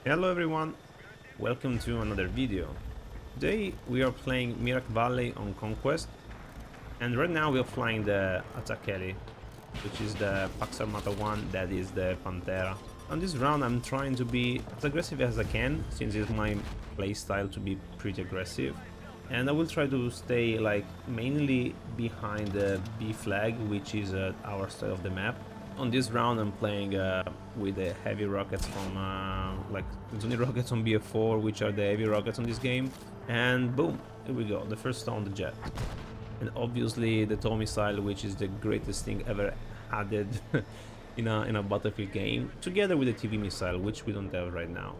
Hello everyone, welcome to another video. Today we are playing Miracle Valley on Conquest, and right now we are flying the Attack Heli, which is the Pax Armata 1, that is the Pantera. On this round I'm trying to be as aggressive as I can, since it's my playstyle to be pretty aggressive. And I will try to stay mainly behind the B flag, which is our side of the map. On this round I'm playing with the heavy rockets from like Zuni rockets on BF4, which are the heavy rockets on this game. And boom, here we go, the first on the jet. And obviously the TOW missile, which is the greatest thing ever added in a Battlefield game, together with the TV missile, which we don't have right now.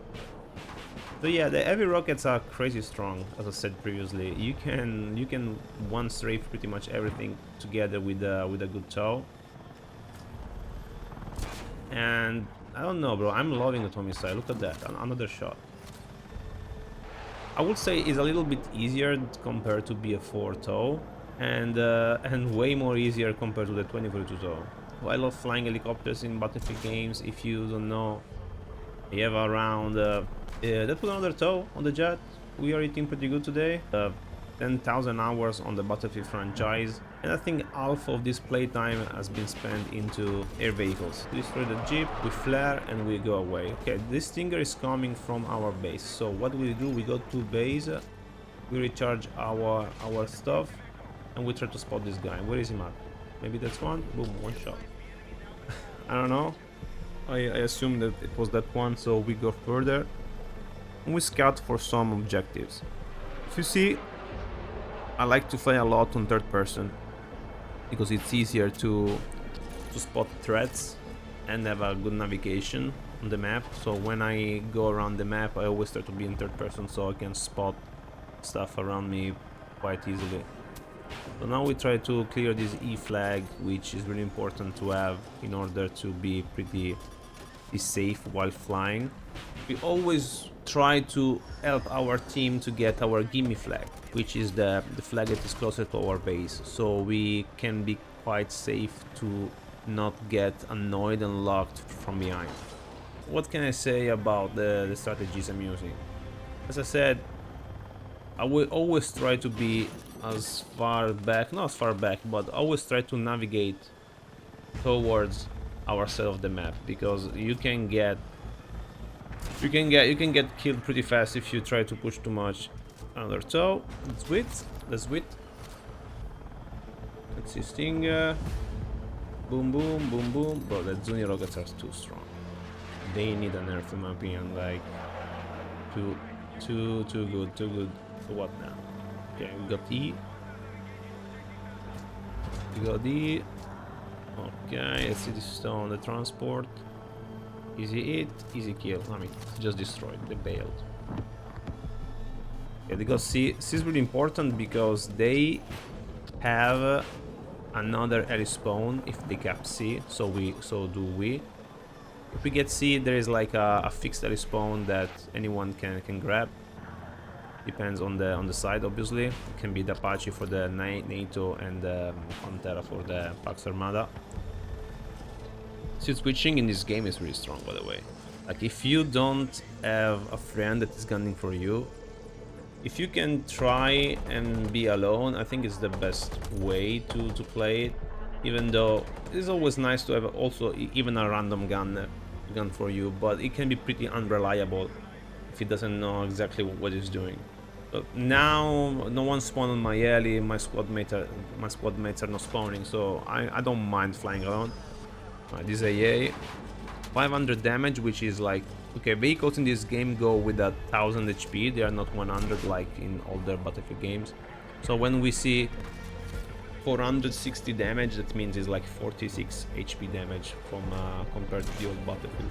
So yeah, the heavy rockets are crazy strong, as I said previously. You can one strafe pretty much everything together with a good TOW. And I don't know, bro, I'm loving the TOW missile. Look at that, another shot. I would say it's a little bit easier compared to BF4 TOW, and way more easier compared to the 2042 TOW. I love flying helicopters in Battlefield games. If you don't know, you have around that was another TOW on the jet. We are eating pretty good today. 10,000 hours on the Battlefield franchise, and I think half of this playtime has been spent into air vehicles. We destroy the jeep, we flare, and we go away. Okay, this stinger is coming from our base, so what we do, we go to base, we recharge our stuff, and we try to spot this guy. Where is he at? Maybe that's one. Boom, one shot. I don't know, I assume that it was that one, so we go further and we scout for some objectives. If you see, I like to fly a lot on third person because it's easier to spot threats and have a good navigation on the map. So when I go around the map, I always try to be in third person so I can spot stuff around me quite easily. So now we try to clear this E flag, which is really important to have in order to be pretty safe while flying. We always try to help our team to get our gimme flag, which is the flag that is closer to our base, so we can be quite safe to not get annoyed and locked from behind. What can I say about the strategies I'm using? As I said, I will always try to be as far back, not as far back, but always try to navigate towards our side of the map, because you can get killed pretty fast if you try to push too much. Another TOW. Let's wait. Let's see, stinger. Boom, boom, boom, boom. Bro, the Zuni rockets are too strong. They need a nerf, in my opinion. Like, too good. So what now? Okay, we got E. We got D. Okay, let's see this stone, the transport. Easy hit, easy kill. I mean, just destroyed, they bailed. Yeah, because C is really important because they have another heli spawn if they cap C, so do we. If we get C, there is like a fixed heli spawn that anyone can grab. Depends on the side, obviously. It can be the Apache for the NATO and the Pantera for the Pax Armata. Suit switching in this game is really strong, by the way. Like, if you don't have a friend that is gunning for you, if you can try and be alone, I think it's the best way to play it. Even though it's always nice to have also even a random gun for you, but it can be pretty unreliable if he doesn't know exactly what he's doing. But now no one spawned on my heli, my squad mates are not spawning, so I don't mind flying around. This AA, 500 damage, which is like, okay, vehicles in this game go with 1000 HP, they are not 100 like in older Battlefield games. So when we see 460 damage, that means it's like 46 HP damage from compared to the old Battlefield.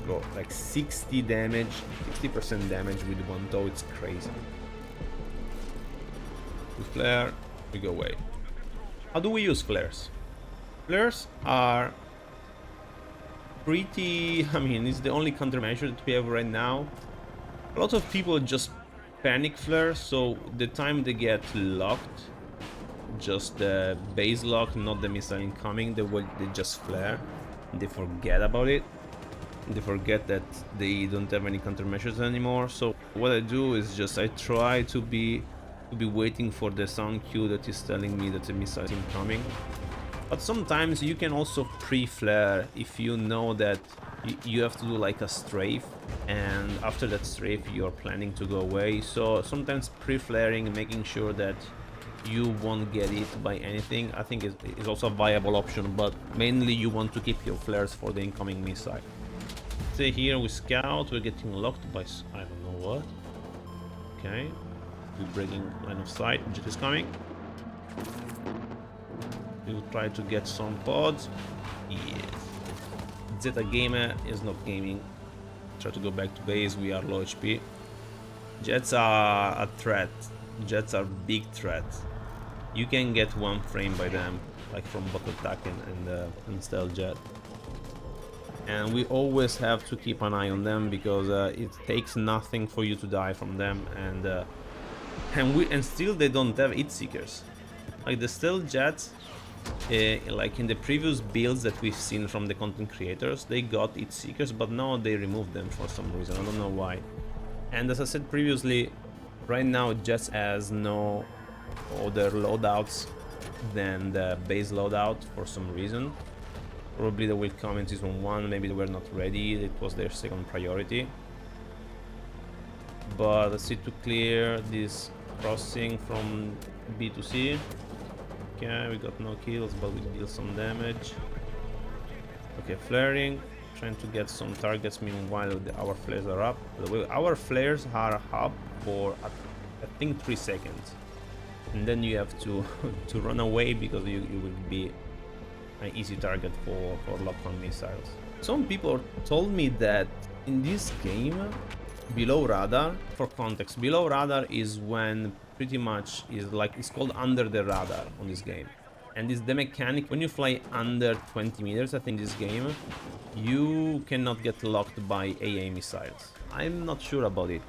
Bro, like 60 damage, 60% damage with one TOW, it's crazy. We flare, we go away. How do we use flares? Flares are pretty, I mean, it's the only countermeasure that we have right now. A lot of people just panic flare, so the time they get locked, just the base lock, not the missile incoming, they just flare. They forget about it. They forget that they don't have any countermeasures anymore. So what I do is just I try to be waiting for the sound cue that is telling me that the missile is incoming. But sometimes you can also pre-flare if you know that you have to do like a strafe, and after that strafe you're planning to go away. So sometimes pre-flaring, making sure that you won't get hit by anything, I think is also a viable option, but mainly you want to keep your flares for the incoming missile. Stay here, we scout, we're getting locked by I don't know what. Okay, we're breaking line of sight, jet is coming. We'll try to get some pods. Yes. Zeta Gamer is not gaming. Try to go back to base, we are low HP. Jets are a threat. Jets are big threat. You can get one frame by them, like from bot attack and stealth jet. And we always have to keep an eye on them because it takes nothing for you to die from them, and still they don't have hit seekers. Like the stealth jets, like in the previous builds that we've seen from the content creators, they got hit seekers, but now they removed them for some reason. I don't know why. And as I said previously, right now Jets has no other loadouts than the base loadout for some reason. Probably they will come in season 1, maybe they were not ready, it was their second priority. But let's see to clear this crossing from B to C. Okay, we got no kills, but we deal some damage. Okay, flaring, trying to get some targets, meanwhile our flares are up. By the way, our flares are up for I think 3 seconds. And then you have to to run away because you will be an easy target for lock-on missiles. Some people told me that in this game, below radar, for context, below radar is when pretty much is like, it's called under the radar on this game. And it's the mechanic, when you fly under 20 meters, I think this game, you cannot get locked by AA missiles. I'm not sure about it.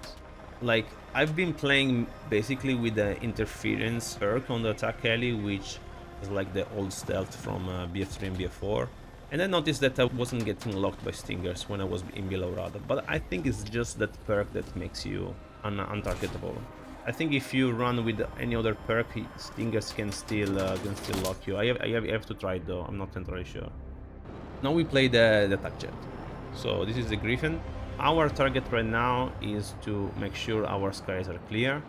Like, I've been playing basically with the interference perk on the attack heli, which is like the old stealth from BF3 and BF4. And I noticed that I wasn't getting locked by stingers when I was in below radar. But I think it's just that perk that makes you untargetable. I think if you run with any other perk, stingers can still lock you. I have to try it though, I'm not entirely sure. Now we play the attack jet. So this is the Griffin. Our target right now is to make sure our skies are clear.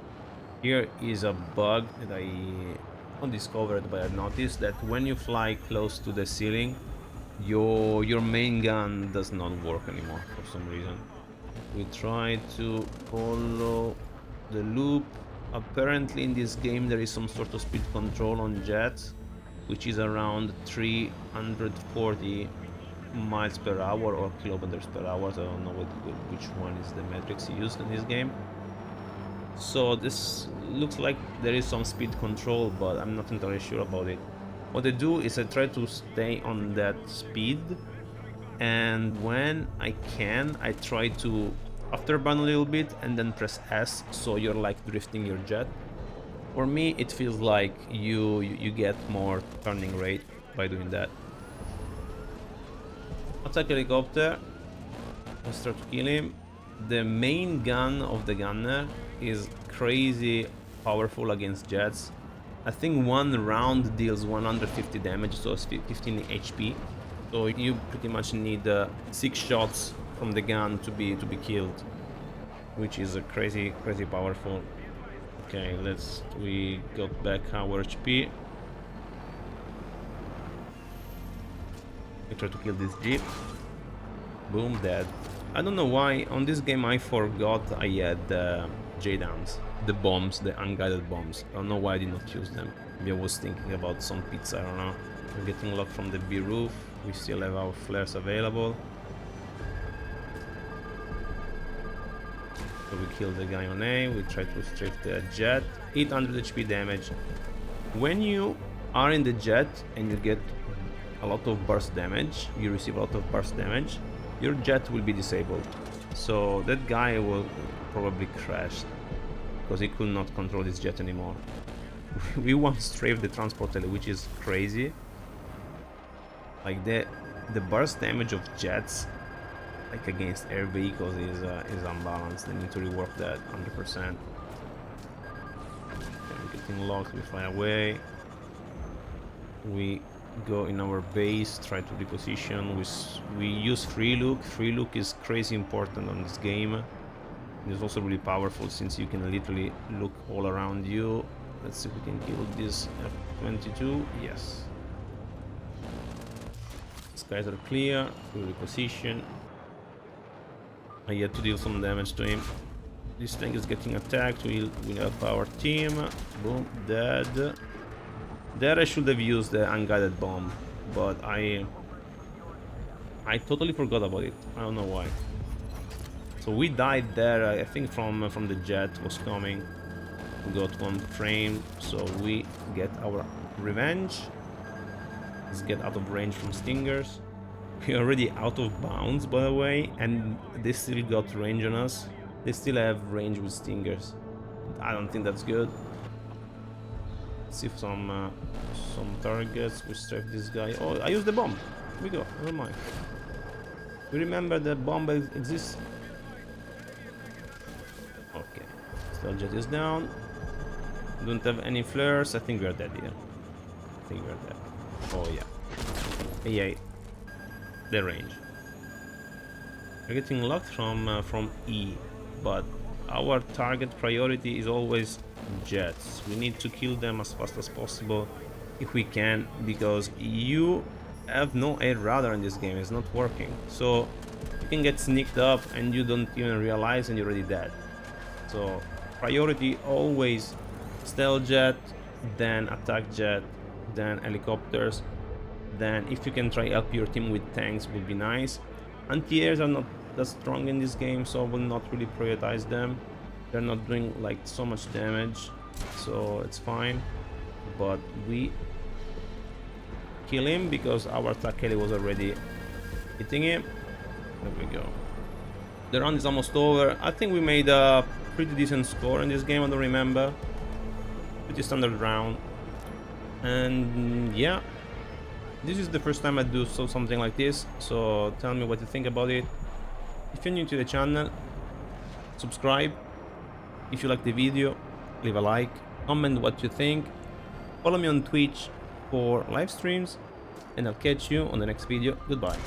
Here is a bug that I discovered, but I noticed that when you fly close to the ceiling, your main gun does not work anymore for some reason. We try to follow the loop. Apparently in this game there is some sort of speed control on jets, which is around 340 miles per hour or kilometers per hour. I don't know which one is the metrics used in this game. So this looks like there is some speed control, but I'm not entirely sure about it. What I do is I try to stay on that speed, and when I can, I try to afterburn a little bit and then press S, so you're like drifting your jet. For me, it feels like you get more turning rate by doing that. Attack helicopter. Let's try to kill him. The main gun of the gunner is crazy powerful against jets. I think one round deals 150 damage, so it's 15 HP. So you pretty much need 6 shots from the gun to be killed, which is a crazy powerful. Okay, we got back our HP. We try to kill this jeep. Boom, dead. I don't know why on this game I forgot I had J-downs, the bombs, the unguided bombs. I don't know why I did not use them. Maybe I was thinking about some pizza, I don't know. We're getting locked from the B roof. We still have our flares available. So we kill the guy on A, we try to strafe the jet. 800 HP damage. When you are in the jet and you get a lot of burst damage, you receive a lot of burst damage, your jet will be disabled. So that guy will probably crash because he could not control his jet anymore. We once strafed the transport heli, which is crazy. Like the burst damage of jets like against air vehicles is unbalanced. They need to rework that 100%. We're getting locked, we fly away. We go in our base, try to reposition. We use free look. Free look is crazy important on this game. It's also really powerful since you can literally look all around you. Let's see if we can kill this F-22. Yes. Skies are clear. We reposition. I get to deal some damage to him. This tank is getting attacked. We help our team. Boom, dead. There I should have used the unguided bomb, but I totally forgot about it. I don't know why. So we died there. I think from the jet was coming. We got one frame, so we get our revenge. Let's get out of range from stingers. We're already out of bounds, by the way, and they still got range on us. They still have range with stingers. I don't think that's good. Let's see if some targets. We strafe this guy. Oh, I used the bomb. Here we go. Never mind. We remember the bomb exists. Okay. Stealth jet is down. Don't have any flares. I think we are dead here. I think we are dead. Oh yeah. Yeah. The range. We're getting locked from E, but our target priority is always jets. We need to kill them as fast as possible if we can, because you have no air radar in this game. It's not working, so you can get sneaked up and you don't even realize and you're already dead. So priority always stealth jet, then attack jet, then helicopters. Then if you can try help your team with tanks would be nice. Anti-airs are not that strong in this game, so I will not really prioritize them. They're not doing like so much damage, so it's fine. But we kill him because our attack heli was already hitting him. There we go. The round is almost over. I think we made a pretty decent score in this game. I don't remember. Pretty standard round. And yeah, this is the first time I do something like this, so tell me what you think about it. If you're new to the channel, subscribe. If you like the video, leave a like, comment what you think. Follow me on Twitch for live streams, and I'll catch you on the next video. Goodbye.